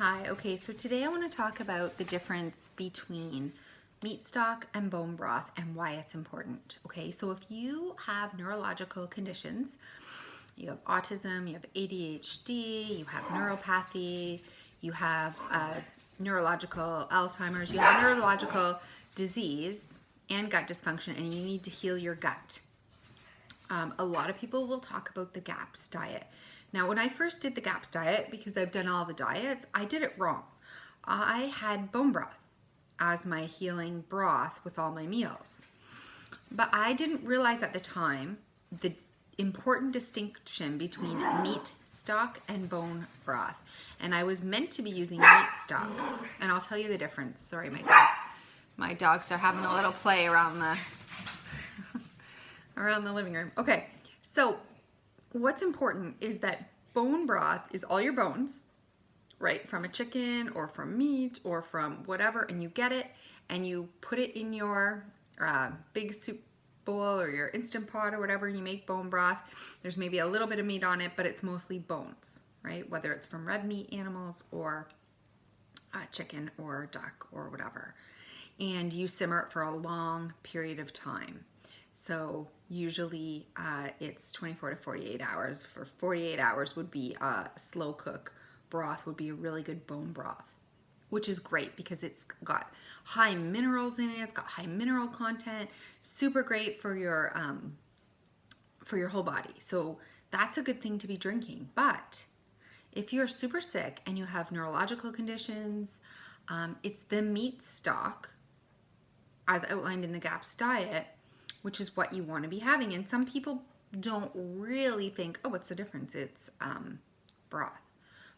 Hi, okay, so today I want to talk about the difference between meat stock and bone broth and why it's important. Okay, so if you have neurological conditions, you have autism, you have ADHD, you have neuropathy, you have neurological Alzheimer's, you have neurological disease and gut dysfunction, and you need to heal your gut. A lot of people will talk about the GAPS diet. Now, when I first did the GAPS diet, because I've done all the diets, I did it wrong. I had bone broth as my healing broth with all my meals. But I didn't realize at the time the important distinction between meat stock and bone broth. And I was meant to be using meat stock. And I'll tell you the difference. Sorry, my dogs are having a little play around the around the living room. Okay, so what's important is that bone broth is all your bones, right? From a chicken or from meat or from whatever, and you get it and you put it in your big soup bowl or your Instant Pot or whatever, and you make bone broth. There's maybe a little bit of meat on it, but it's mostly bones, right? Whether it's from red meat animals or chicken or duck or whatever. And you simmer it for a long period of time. So usually it's 24 to 48 hours. For 48 hours would be a slow cook broth, would be a really good bone broth, which is great because it's got high minerals in it. It's got high mineral content, super great for your whole body. So that's a good thing to be drinking. But if you're super sick and you have neurological conditions, it's the meat stock, as outlined in the GAPS diet, which is what you want to be having. And some people don't really think, oh, what's the difference? It's broth.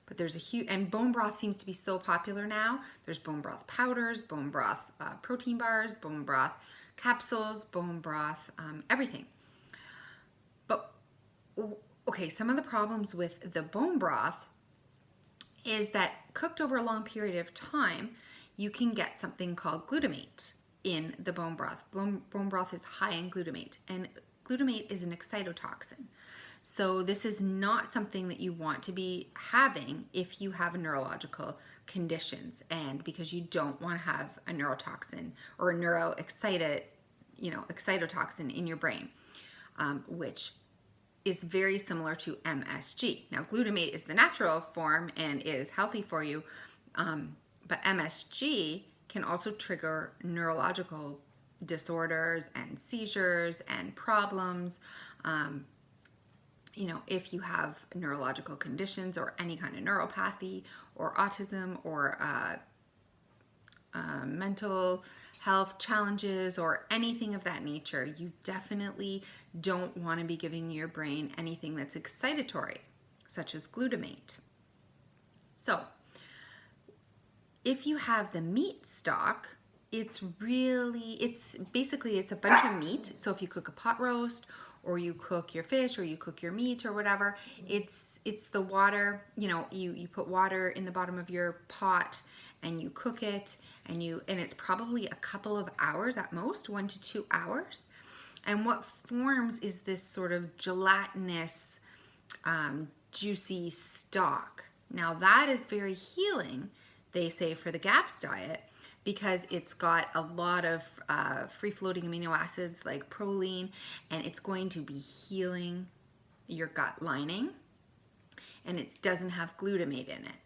But there's a huge, and bone broth seems to be so popular now. There's bone broth powders, bone broth protein bars, bone broth capsules, bone broth, everything. But, okay, some of the problems with the bone broth is that cooked over a long period of time, you can get something called glutamate in the bone broth. Bone broth is high in glutamate, and glutamate is an excitotoxin. So this is not something that you want to be having if you have neurological conditions, and because you don't want to have a neurotoxin or a excitotoxin in your brain, which is very similar to MSG. Now, glutamate is the natural form and is healthy for you, but MSG can also trigger neurological disorders and seizures and problems. If you have neurological conditions or any kind of neuropathy or autism or mental health challenges or anything of that nature, you definitely don't want to be giving your brain anything that's excitatory, such as glutamate. So, if you have the meat stock, it's a bunch of meat. So if you cook a pot roast, or you cook your fish, or you cook your meat or whatever, it's the water, you put water in the bottom of your pot and you cook it, and it's probably a couple of hours at most, 1 to 2 hours. And what forms is this sort of gelatinous, juicy stock. Now that is very healing, they say, for the GAPS diet, because it's got a lot of free-floating amino acids like proline, and it's going to be healing your gut lining, and it doesn't have glutamate in it,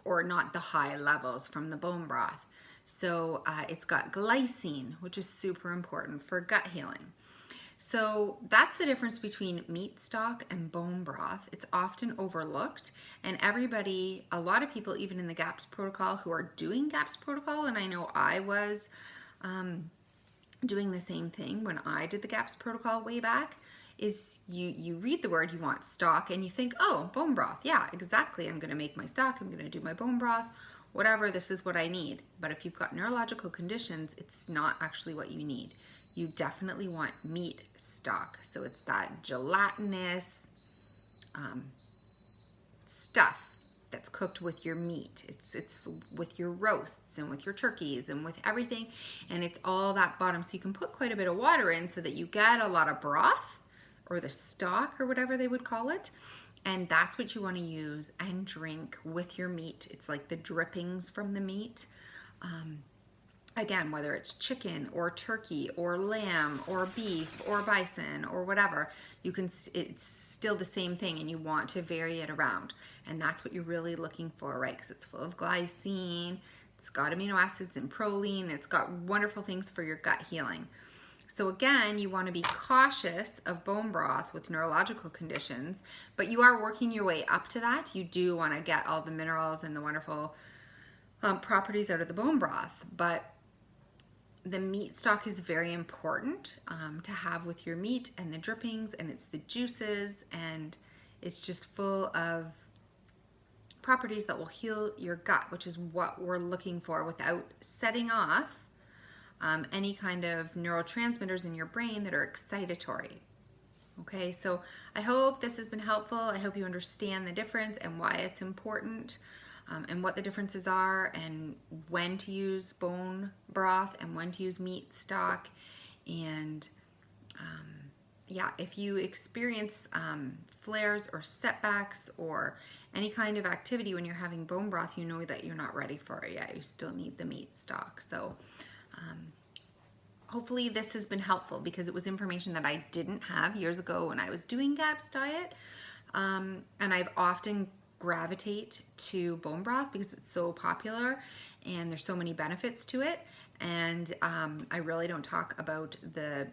or not the high levels from the bone broth. So it's got glycine, which is super important for gut healing. So that's the difference between meat stock and bone broth. It's often overlooked, and a lot of people, even in the GAPS protocol, who are doing GAPS protocol, and I know I was doing the same thing when I did the GAPS protocol way back, is you read the word, you want stock, and you think, oh, bone broth, yeah, exactly, I'm gonna make my stock, I'm gonna do my bone broth, whatever, this is what I need. But if you've got neurological conditions, it's not actually what you need. You definitely want meat stock. So it's that gelatinous stuff that's cooked with your meat. It's with your roasts and with your turkeys and with everything. And it's all that bottom. So you can put quite a bit of water in so that you get a lot of broth, or the stock, or whatever they would call it. And that's what you want to use and drink with your meat. It's like the drippings from the meat. Again, whether it's chicken or turkey or lamb or beef or bison or whatever, it's still the same thing, and you want to vary it around. And that's what you're really looking for, right? Because it's full of glycine, it's got amino acids and proline, it's got wonderful things for your gut healing. So again, you want to be cautious of bone broth with neurological conditions, but you are working your way up to that. You do want to get all the minerals and the wonderful properties out of the bone broth, but the meat stock is very important to have with your meat, and the drippings, and it's the juices, and it's just full of properties that will heal your gut, which is what we're looking for without setting off any kind of neurotransmitters in your brain that are excitatory. Okay, so I hope this has been helpful. I hope you understand the difference and why it's important, and what the differences are, and when to use bone broth and when to use meat stock. And yeah, if you experience flares or setbacks or any kind of activity when you're having bone broth, you know that you're not ready for it yet. You still need the meat stock. So hopefully this has been helpful, because it was information that I didn't have years ago when I was doing GAPS diet. And I've often gravitate to bone broth because it's so popular and there's so many benefits to it. And I really don't talk about the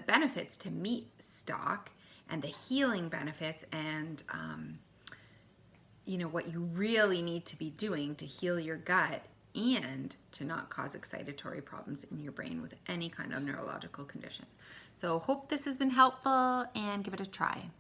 benefits to meat stock and the healing benefits, and you know, what you really need to be doing to heal your gut and to not cause excitatory problems in your brain with any kind of neurological condition. So hope this has been helpful, and give it a try.